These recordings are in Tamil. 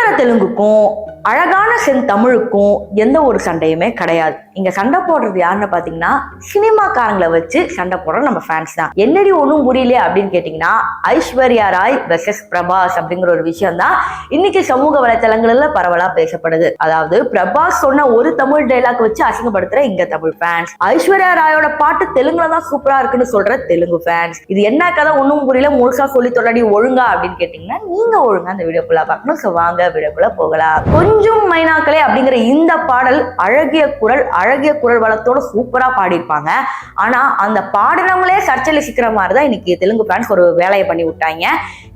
சுந்தர தெலுங்குக்கும் அழகான செந்தமிழுக்கும் எந்த ஒரு சண்டையுமே கிடையாது. இங்க சண்டை போடுறது யாருன்னு பாத்தீங்கன்னா சினிமாக்காரங்களை வச்சு சண்டை போடுற நம்ம ஃபேன்ஸ் தான். என்னடி ஒன்றும் புரியல அப்படின்னு கேட்டீங்கன்னா ஐஸ்வர்யா ராய் வெர்சஸ் பிரபாஸ் அப்படிங்கிற ஒரு விஷயம் தான் இன்னைக்கு சமூக வலைத்தளங்கள்ல பரவலா பேசப்படுது. அதாவது பிரபாஸ் சொன்ன ஒரு தமிழ் டைலாக் வச்சு அசிங்கப்படுத்துற இங்க தமிழ் ஃபேன்ஸ், ஐஸ்வர்யா ராயோட பாட்டு தெலுங்குல தான் சூப்பரா இருக்குன்னு சொல்ற தெலுங்கு ஃபேன்ஸ். இது என்ன கதை ஒன்றும் புரியல, முழுசா சொல்லி தொடடி ஒழுங்கா அப்படின்னு கேட்டீங்கன்னா நீங்க ஒழுங்கா அந்த வீடியோக்குள்ள பார்க்கணும். ஸோ வாங்க வீடியோக்குள்ள போகலாம். கொஞ்சம் மைனாக்களே அப்படிங்கிற இந்த பாடல் அழகிய குரல் வளத்தோட சூப்பரா பாடியிருப்பாங்க. ஆனா அந்த பாடினவங்களே சர்ச்சையில சிக்கிற மாதிரிதான் இன்னைக்கு தெலுங்கு ஃபேன்ஸ் ஒரு வேலையை பண்ணி விட்டாங்க.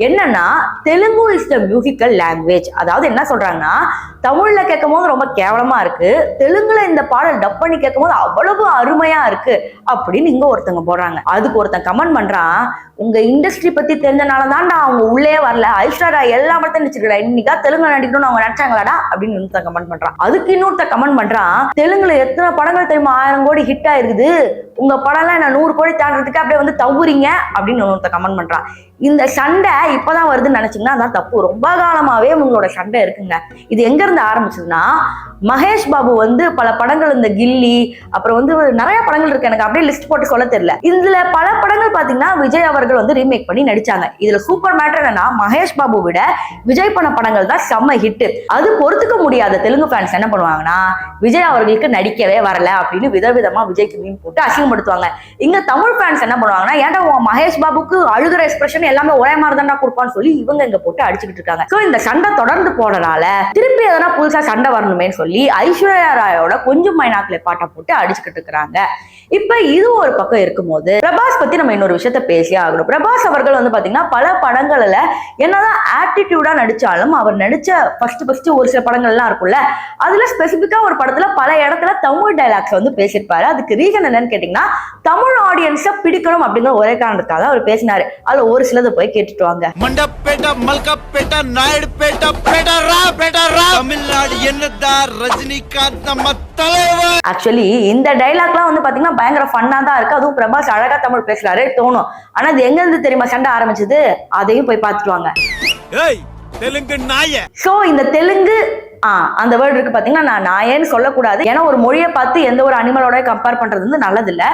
என்னன்னா Telugu is the musical language. அதாவது என்ன சொல்றாங்கன்னா தமிழ்ல கேட்கும் போது ரொம்ப கேவலமா இருக்கு, தெலுங்குல இந்த பாடல் டப் பண்ணி கேட்கும் போது அவ்வளவு அருமையா இருக்கு அப்படின்னு இங்க ஒருத்தங்க போடுறாங்க. அதுக்கு ஒருத்தன் கமெண்ட் பண்றான், உங்க இண்டஸ்ட்ரி பத்தி தெரிஞ்சனால தான்டா அவங்க உள்ளே வரல, ஐஸ்வர்யா எல்லா படத்தையும் நடிச்சிருக்கா, இன்னைக்கா தெலுங்கு நடிக்கணும்னு அவங்க நினைச்சாங்களாடா அப்படின்னு இன்னொருத்த கமெண்ட் பண்றான். அதுக்கு இன்னொருத்த கமெண்ட் பண்றான், தெலுங்குல எத்தனை படங்கள் தெரியுமா 1000 கோடி ஹிட் ஆயிருக்குது, உங்க படம்லாம் என்ன 100 கோடி தாண்டறதுக்கு அப்படியே வந்து தவுறீங்க அப்படின்னு இன்னொருத்த கமெண்ட் பண்றான். இந்த சண்டை இப்பதான் வருதுன்னு நினைச்சீங்கன்னா அதான் தப்பு. ரொம்ப காலமாவே உங்களோட சண்டை இருக்குங்க. இது எங்க இருந்து ஆரம்பிச்சதுன்னா மகேஷ் பாபு வந்து பல படங்கள், இந்த கில்லி அப்புறம் வந்து நிறைய படங்கள் இருக்கு, எனக்கு அப்படியே லிஸ்ட் போட்டு சொல்ல தெரியல. இதுல பல படங்கள் பாத்தீங்கன்னா விஜய் அவர்கள் வந்து ரீமேக் பண்ணி நடிச்சாங்க. இதுல சூப்பர் மேட்டர் என்னன்னா மகேஷ் பாபு விட விஜய் பண்ண படங்கள் தான் செம்ம ஹிட். அது பொறுத்துக்க முடியாத தெலுங்கு ஃபேன்ஸ் என்ன பண்ணுவாங்கன்னா விஜய் அவர்களுக்கு நடிக்கவே வரல அப்படின்னு விதவிதமா விஜய்க்கு மீன் போட்டு அசிங்கப்படுத்துவாங்க. இங்க தமிழ் ஃபேன்ஸ் என்ன பண்ணுவாங்கன்னா ஏன்டா மகேஷ் பாபுக்கு அழுகிற எக்ஸ்பிரஷன் எல்லாமே ஒரே மாதிரி தான்டா கொடுப்பான்னு சொல்லி இவங்க இங்க போட்டு அடிச்சுக்கிட்டு இருக்காங்க. சோ இந்த சண்டை தொடர்ந்து போறதால திருப்பி எதனா புதுசா சண்டை வரணுமே சொல்லி ஐஸ்வர்யா ராயோட கொஞ்சம் மைனாக்களை பாட்டை போட்டு அடிச்சுக்கிட்டு இருக்காங்க. இப்ப இது ஒரு பக்கம் இருக்கும்போது பிரபாஸ் பத்தி நம்ம இன்னொரு விஷயத்த பேசி ஆகணும். பிரபாஸ் அவர்கள் வந்து பாத்தீங்கன்னா பல படங்கள்ல என்னதான் ஆட்டிடியூடா நடிச்சாலும் அவர் நடிச்ச ஃபர்ஸ்ட் ஒரு சில படங்கள் எல்லாம் இருக்கும்ல, அதுல ஸ்பெசிபிக்கா ஒரு படத்துல பல இடத்துல தமிழ் டைலாக்ஸ் வந்து பேசியிருப்பாரு. அதுக்கு ரீசன் என்னன்னு கேட்டீங்கன்னா தமிழ் ஆடியன்ஸை பிடிக்கணும் அப்படிங்கிற ஒரே காரணத்துக்காக அவர் பேசினாரு. அதுல ஒரு சிலதை போய் கேட்டுட்டு வாங்க. மண்டப்பேட்டா, மல்கப்பேட்டா, நாயுடுபேட்டா, தமிழ்நாடு என்னதா ரஜினிகாந்த் நம்ம தலைவர். ஆக்சுவலி இந்த டைலாக்லாம் வந்து பாத்தீங்கன்னா பயங்கர ஃபன்னா தான் இருக்கு. அதுவும் பிரபாஸ் அழகா தமிழ் பேசுறாரு தோணும். ஆனா அது எங்க இருந்து தெரியுமா சண்டை ஆரம்பிச்சது, அதையும் போய் பார்த்துட்டு வாங்க. தெலுங்கு நாய. சோ இந்த தெலுங்கு அந்த வேர்டு இருக்கு பாத்தீங்கன்னா, நான் நாயேன்னு சொல்லக்கூடாது, ஏன்னா ஒரு மொழியை பார்த்து எந்த ஒரு அனிமலோட கம்பேர் பண்றது வந்து நல்லது இல்ல.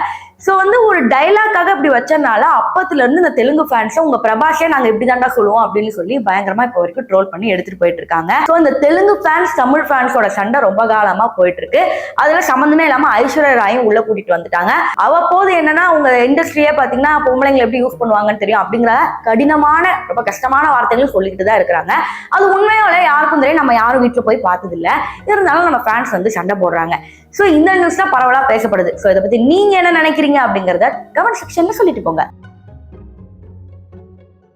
சோ வந்து ஒரு டைலாக்காக இப்படி வச்சனால அப்பத்துல இருந்து இந்த தெலுங்கு ஃபேன்ஸ் உங்க பிரபாஷே நாங்க இப்படிதான்டா சொல்லுவோம் அப்படின்னு சொல்லி பயங்கரமா இப்ப வரைக்கும் ட்ரோல் பண்ணி எடுத்துட்டு போயிட்டு இருக்காங்க. சோ இந்த தெலுங்கு ஃபேன்ஸ் தமிழ் ஃபேன்ஸோட சண்டை ரொம்ப காலமா போயிட்டு இருக்கு. அதுல சம்பந்தமே இல்லாம ஐஸ்வர்யா ராயும் உள்ள கூட்டிட்டு வந்துட்டாங்க. அவ்வப்போது என்னன்னா உங்க இண்டஸ்ட்ரியே பாத்தீங்கன்னா பொம்பளைங்களை எப்படி யூஸ் பண்ணுவாங்கன்னு தெரியும் அப்படிங்கிற கடினமான ரொம்ப கஷ்டமான வார்த்தைகளும் சொல்லிக்கிட்டு தான் இருக்கிறாங்க. அது உண்மையோட யாருக்கும் தெரியும், நம்ம யாரும் வீட்டுல போய் பார்த்தது இல்ல, இருந்தாலும் நம்ம ஃபேன்ஸ் வந்து சண்டை போடுறாங்க. சோ இந்த நியூஸ் தான் பரவலா பேசப்படுது. சோ இதை பத்தி நீங்க என்ன நினைக்கிறீங்க அப்படிங்கறத கமெண்ட் செக்ஷன்ல சொல்லிட்டு போங்க.